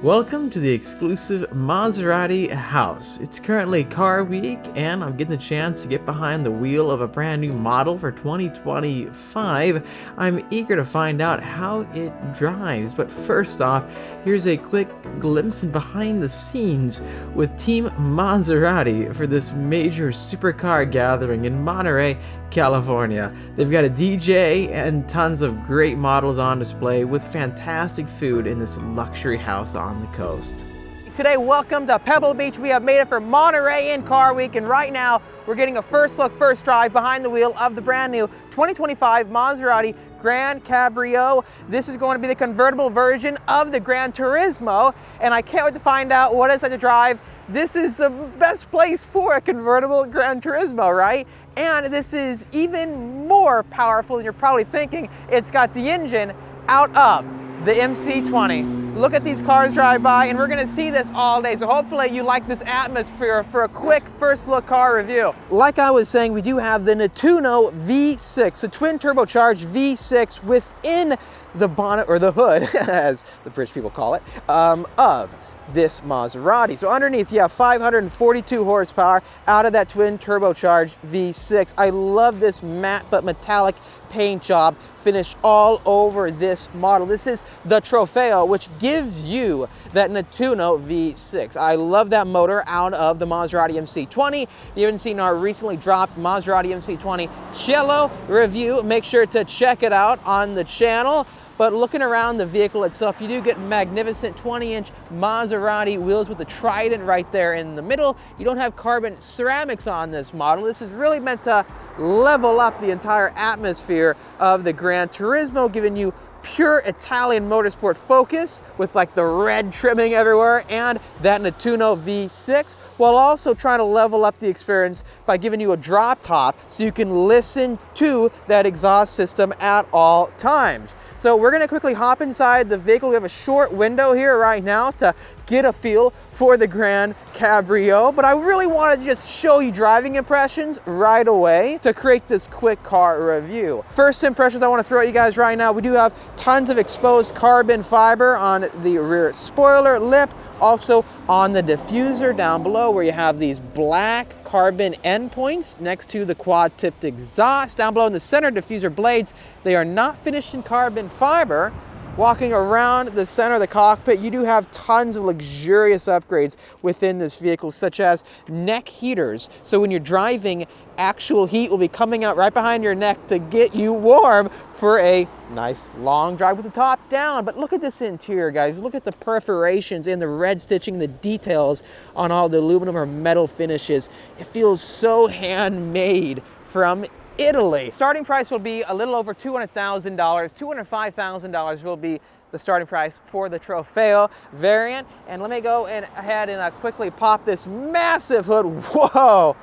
Welcome to the exclusive Maserati house. It's currently car week and I'm getting the chance to get behind the wheel of a brand new model for 2025. I'm eager to find out how it drives, but first off, here's a quick glimpse in behind the scenes with Team Maserati for this major supercar gathering in Monterey, California. They've got a DJ and tons of great models on display with fantastic food in this luxury house on the coast. Today, welcome to Pebble Beach. We have made it for Monterey in Car Week, and right now we're getting a first look, first drive behind the wheel of the brand new 2025 Maserati GranCabrio. This is going to be the convertible version of the Gran Turismo, and I can't wait to find out what it's like to drive. This is the best place for a convertible Gran Turismo, right? And this is even more powerful than you're probably thinking. It's got the engine out of the MC20. Look at these cars drive by, and we're gonna see this all day. So hopefully you like this atmosphere for a quick first look car review. Like I was saying, we do have the Phenom V6, a twin turbocharged V6 within the bonnet, or the hood, as the British people call it, of this Maserati. So underneath, you have 542 horsepower out of that twin turbocharged V6. I love this matte but metallic paint job finish all over this model. This is the Trofeo, which gives you that Phenom V6. I love that motor out of the Maserati MC20. If you haven't seen our recently dropped Maserati MC20 Cello review, make sure to check it out on the channel. But looking around the vehicle itself, you do get magnificent 20-inch Maserati wheels with the trident right there in the middle. You don't have carbon ceramics on this model. This is really meant to level up the entire atmosphere of the Gran Turismo, giving you pure Italian motorsport focus with like the red trimming everywhere and that Phenom V6, while also trying to level up the experience by giving you a drop top so you can listen to that exhaust system at all times. So we're gonna quickly hop inside the vehicle. We have a short window here right now to get a feel for the GranCabrio, but I really wanted to just show you driving impressions right away to create this quick car review. First impressions I want to throw at you guys right now, we do have tons of exposed carbon fiber on the rear spoiler lip, also on the diffuser down below where you have these black carbon endpoints next to the quad-tipped exhaust. Down below in the center diffuser blades, they are not finished in carbon fiber. Walking around the center of the cockpit, you do have tons of luxurious upgrades within this vehicle, such as neck heaters. So when you're driving, actual heat will be coming out right behind your neck to get you warm for a nice long drive with the top down. But look at this interior, guys. Look at the perforations and the red stitching, the details on all the aluminum or metal finishes. It feels so handmade from Italy. Starting price will be a little over $200,000. $205,000 will be the starting price for the Trofeo variant. And let me go ahead and quickly pop this massive hood. Whoa,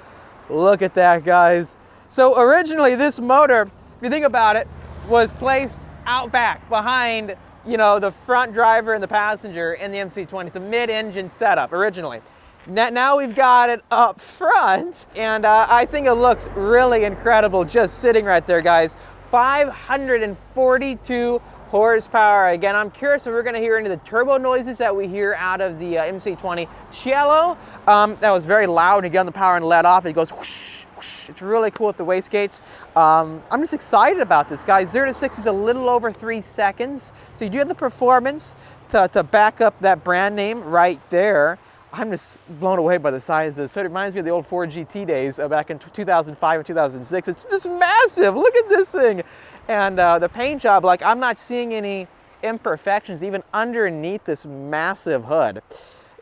look at that, guys. So originally this motor, if you think about it, was placed out back behind, you know, the front driver and the passenger in the MC20. It's a mid-engine setup originally. Now we've got it up front, and I think it looks really incredible just sitting right there, guys. 542 horsepower. Again, I'm curious if we're going to hear any of the turbo noises that we hear out of the MC20 Cello. That was very loud. When you get on the power and let off, it goes whoosh, whoosh. It's really cool with the wastegates. I'm just excited about this, guys. 0 to 60 is a little over 3 seconds. So you do have the performance to back up that brand name right there. I'm just blown away by the size of this hood. It reminds me of the old Ford GT days back in 2005 and 2006. It's just massive. Look at this thing. And the paint job, like, I'm not seeing any imperfections even underneath this massive hood.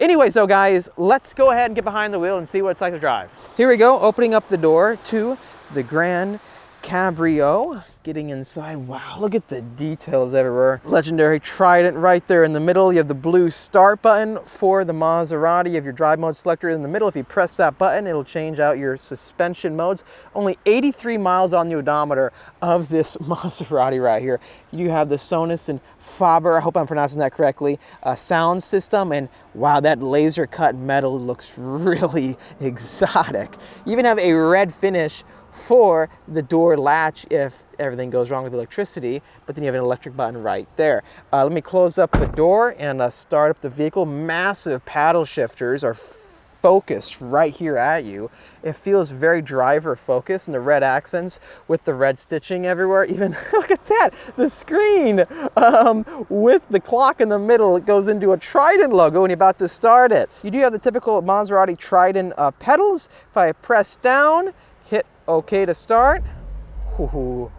Anyway, so guys, let's go ahead and get behind the wheel and see what it's like to drive. Here we go, opening up the door to the GranCabrio. Getting inside, wow, look at the details everywhere. Legendary trident right there in the middle. You have the blue start button for the Maserati. You have your drive mode selector in the middle. If you press that button, it'll change out your suspension modes. Only 83 miles on the odometer of this Maserati right here. You do have the Sonus and Faber, I hope I'm pronouncing that correctly, sound system, and wow, that laser cut metal looks really exotic. You even have a red finish for the door latch if everything goes wrong with electricity, but then you have an electric button right there. Let me close up the door and start up the vehicle. Massive paddle shifters are focused right here at you. It feels very driver focused, and the red accents with the red stitching everywhere. Even look at that, the screen with the clock in the middle. It goes into a Trident logo when you're about to start it. You do have the typical Maserati Trident pedals. If I press down, hit OK to start. Ooh.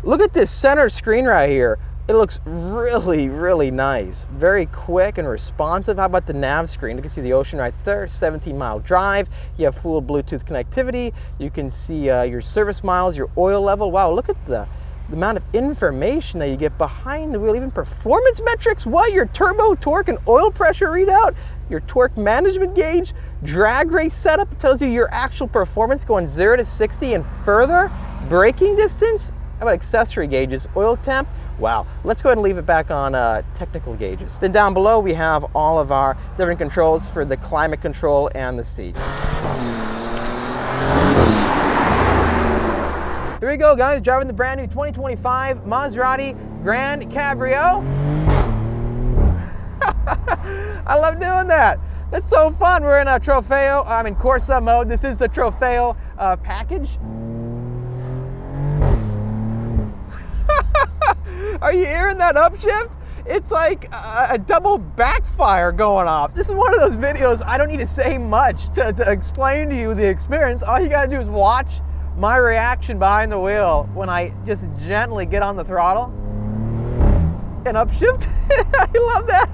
Look at this center screen right here. It looks really, really nice. Very quick and responsive. How about the nav screen? You can see the ocean right there, 17-mile drive. You have full Bluetooth connectivity. You can see your service miles, your oil level. Wow, look at the amount of information that you get behind the wheel. Even performance metrics. What? Your turbo, torque, and oil pressure readout. Your torque management gauge. Drag race setup. It tells you your actual performance going 0 to 60 and further. Braking distance. How about accessory gauges? Oil temp. Wow, let's go ahead and leave it back on technical gauges. Then down below we have all of our different controls for the climate control and the seats. There we go, guys, driving the brand new 2025 Maserati GranCabrio. I love doing that. That's so fun. We're in a Trofeo, I'm in Corsa mode. This is the Trofeo package. Are you hearing that upshift? It's like a double backfire going off. This is one of those videos I don't need to say much to explain to you the experience. All you gotta do is watch my reaction behind the wheel when I just gently get on the throttle and upshift. I love that.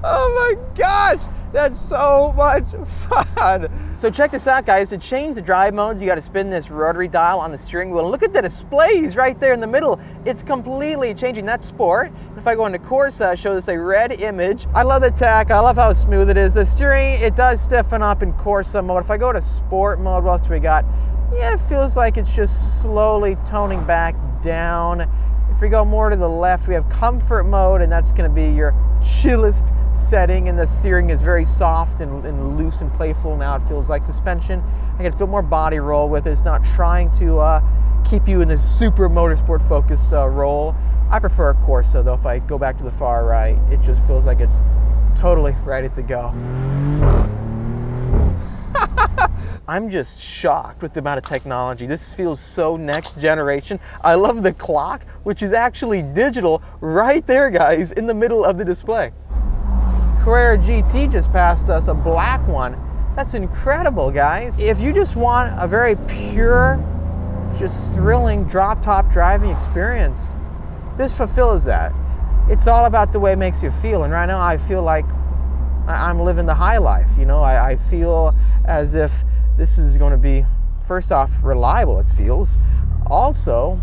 Oh my gosh. That's so much fun. So check this out, guys. To change the drive modes, you got to spin this rotary dial on the steering wheel. And look at the displays right there in the middle. It's completely changing. That's sport. If I go into Corsa, show this a red image. I love the tech. I love how smooth it is. The steering, it does stiffen up in Corsa mode. If I go to sport mode, what else do we got? Yeah, it feels like it's just slowly toning back down. If we go more to the left, we have comfort mode, and that's going to be your chillest setting, and the steering is very soft and loose and playful. Now it feels like suspension. I can feel more body roll with it. It's not trying to keep you in this super motorsport focused role. I prefer Corsa though. If I go back to the far right, it just feels like it's totally ready to go. I'm just shocked with the amount of technology. This feels so next generation. I love the clock, which is actually digital right there, guys, in the middle of the display. Carrera GT just passed us, a black one. That's incredible, guys. If you just want a very pure, just thrilling drop-top driving experience, this fulfills that. It's all about the way it makes you feel, and right now I feel like I'm living the high life. You know, I feel as if this is going to be, first off, reliable, it feels. Also,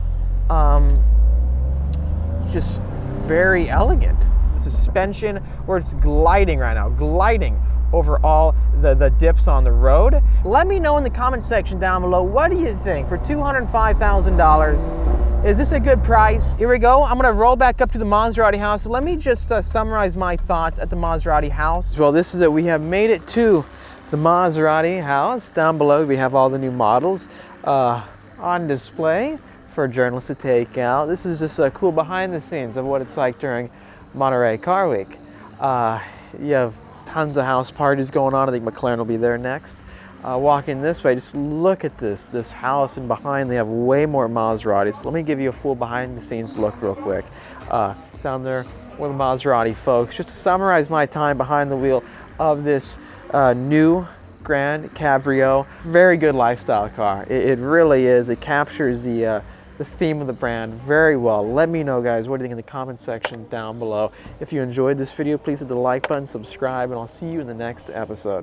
just very elegant. The suspension, where it's gliding right now, gliding over all the dips on the road. Let me know in the comment section down below, what do you think? For $205,000, is this a good price? Here we go. I'm gonna roll back up to the Maserati house. Let me just summarize my thoughts at the Maserati house. Well, this is it. We have made it to the Maserati house. Down below, we have all the new models on display for journalists to take out. This is just a cool behind the scenes of what it's like during Monterey Car Week. You have tons of house parties going on. I think McLaren will be there next. Walking this way, just look at this house, and behind they have way more Maseratis. So let me give you a full behind the scenes look real quick. Down there with the Maserati folks, just to summarize my time behind the wheel of this new GranCabrio. Very good lifestyle car. It really is. It captures the theme of the brand very well. Let me know, guys, what do you think in the comment section down below. If you enjoyed this video, please hit the like button, subscribe, and I'll see you in the next episode.